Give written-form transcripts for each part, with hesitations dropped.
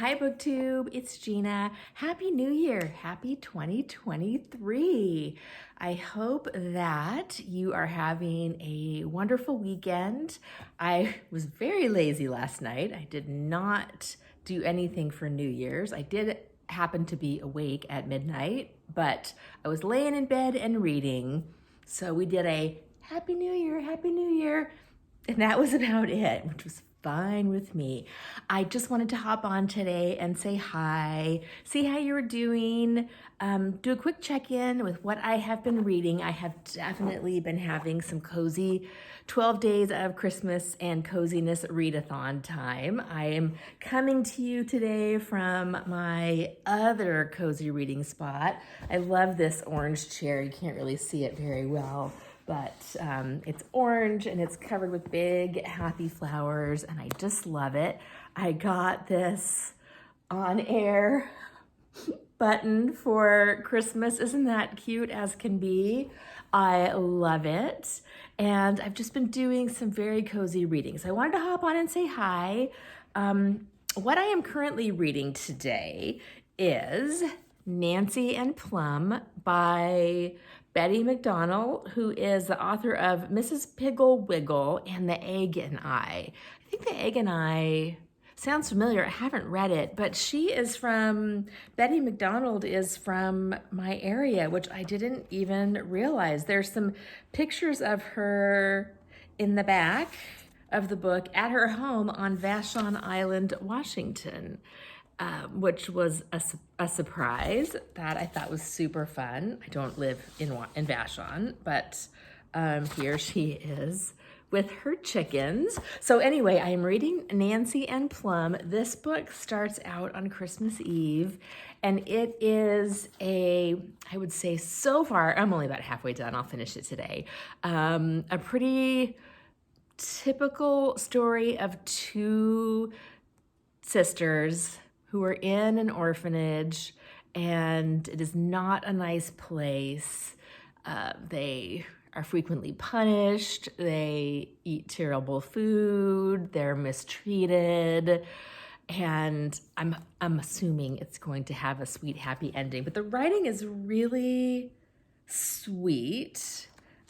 Hi BookTube, it's Gina. Happy New Year, happy 2023. I hope that you are having a wonderful weekend. I was very lazy last night. I did not do anything for New Year's. I did happen to be awake at midnight, but I was laying in bed and reading. So we did a Happy New Year, and that was about it, which was fine with me. I just wanted to hop on today and say hi, see how you were doing, do a quick check-in with what I have been reading. I have definitely been having some cozy 12 days of Christmas and coziness readathon time. I am coming to you today from my other cozy reading spot. I love this orange chair. You can't really see it very well, but it's orange and it's covered with big happy flowers and I just love it. I got this on air button for Christmas. Isn't that cute as can be? I love it. And I've just been doing some very cozy readings. I wanted to hop on and say hi. What I am currently reading today is Nancy and Plum by Betty MacDonald, who is the author of Mrs. Piggle Wiggle and The Egg and I. I think The Egg and I sounds familiar. I haven't read it, but Betty MacDonald is from my area, which I didn't even realize. There's some pictures of her in the back of the book at her home on Vashon Island, Washington. Which was a surprise that I thought was super fun. I don't live in Vashon, but here she is with her chickens. So anyway, I am reading Nancy and Plum. This book starts out on Christmas Eve, and it is I would say so far, I'm only about halfway done, I'll finish it today, a pretty typical story of two sisters who are in an orphanage, and it is not a nice place. They are frequently punished, they eat terrible food, they're mistreated, and I'm assuming it's going to have a sweet, happy ending. But the writing is really sweet.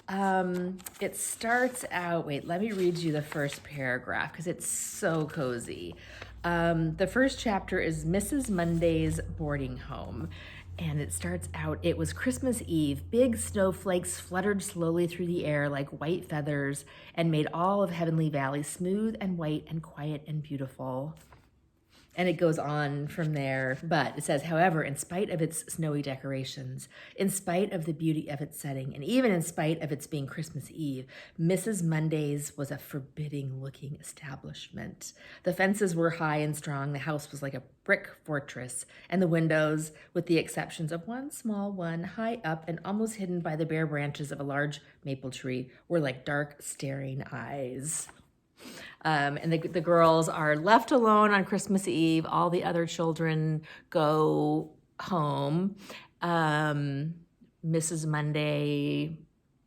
It starts out, wait, let me read you the first paragraph because it's so cozy. The first chapter is Mrs. Monday's boarding home, and it starts out, it was Christmas Eve. Big snowflakes fluttered slowly through the air like white feathers and made all of Heavenly Valley smooth and white and quiet and beautiful. And it goes on from there, but it says, however, in spite of its snowy decorations, in spite of the beauty of its setting, and even in spite of its being Christmas Eve, Mrs. Monday's was a forbidding-looking establishment. The fences were high and strong, the house was like a brick fortress, and the windows, with the exceptions of one small one, high up and almost hidden by the bare branches of a large maple tree, were like dark, staring eyes. And the girls are left alone on Christmas Eve. All the other children go home. Mrs. Monday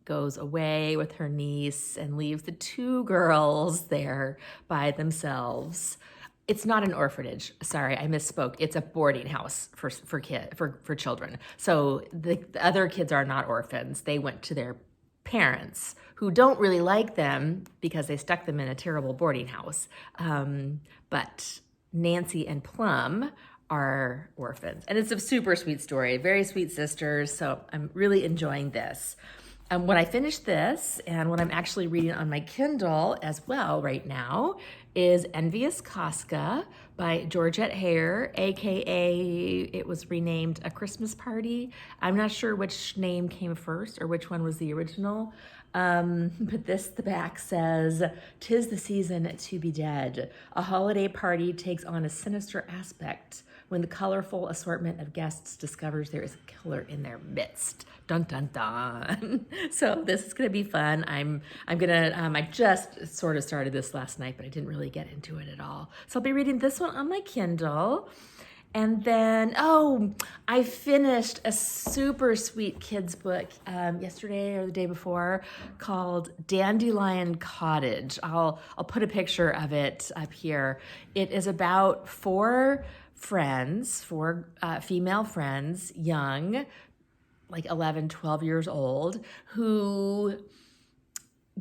goes away with her niece and leaves the two girls there by themselves. It's not an orphanage. Sorry, I misspoke. It's a boarding house for children. So the other kids are not orphans. They went to their parents who don't really like them because they stuck them in a terrible boarding house. But Nancy and Plum are orphans. And it's a super sweet story, very sweet sisters. So I'm really enjoying this. When I finish this, and what I'm actually reading on my Kindle as well right now, is Envious Casca by Georgette, aka it was renamed A Christmas Party. I'm not sure which name came first or which one was the original. But the back says, "'Tis the season to be dead. A holiday party takes on a sinister aspect when the colorful assortment of guests discovers there is a killer in their midst. Dun, dun, dun." So this is gonna be fun. I just sort of started this last night, but I didn't really get into it at all. So I'll be reading this one on my Kindle. And then, oh, I finished a super sweet kids book yesterday or the day before called Dandelion Cottage. I'll put a picture of it up here. It is about four female friends, young, like 11, 12 years old, who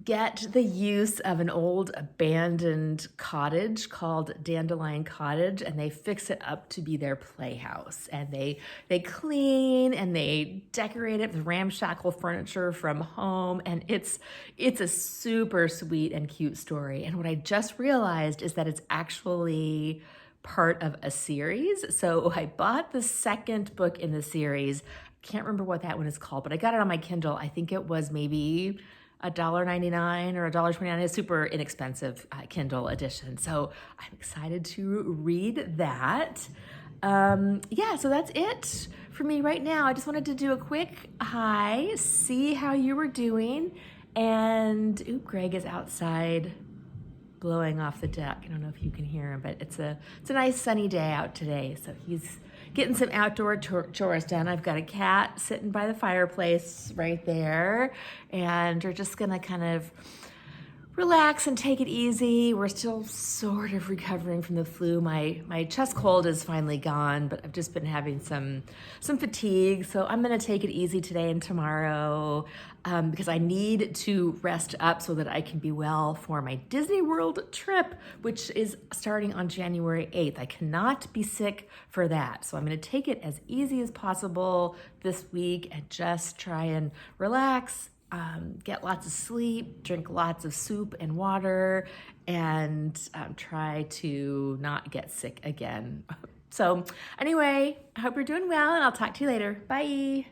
get the use of an old abandoned cottage called Dandelion Cottage, and they fix it up to be their playhouse. And they clean and they decorate it with ramshackle furniture from home, and it's a super sweet and cute story. And what I just realized is that it's actually part of a series. So I bought the second book in the series. Can't remember what that one is called, but I got it on my Kindle. I think it was maybe $1.99 or $1.29. It's super inexpensive Kindle edition. So I'm excited to read that. Yeah, so that's it for me right now. I just wanted to do a quick hi, see how you were doing. And, Greg is outside blowing off the deck. I don't know if you can hear him, but it's a nice sunny day out today. So he's getting some outdoor chores done. I've got a cat sitting by the fireplace right there, and we're just gonna kind of relax and take it easy. We're still sort of recovering from the flu. My chest cold is finally gone, but I've just been having some fatigue. So I'm gonna take it easy today and tomorrow because I need to rest up so that I can be well for my Disney World trip, which is starting on January 8th. I cannot be sick for that. So I'm gonna take it as easy as possible this week and just try and relax, get lots of sleep, drink lots of soup and water, and try to not get sick again. So anyway, I hope you're doing well, and I'll talk to you later. Bye.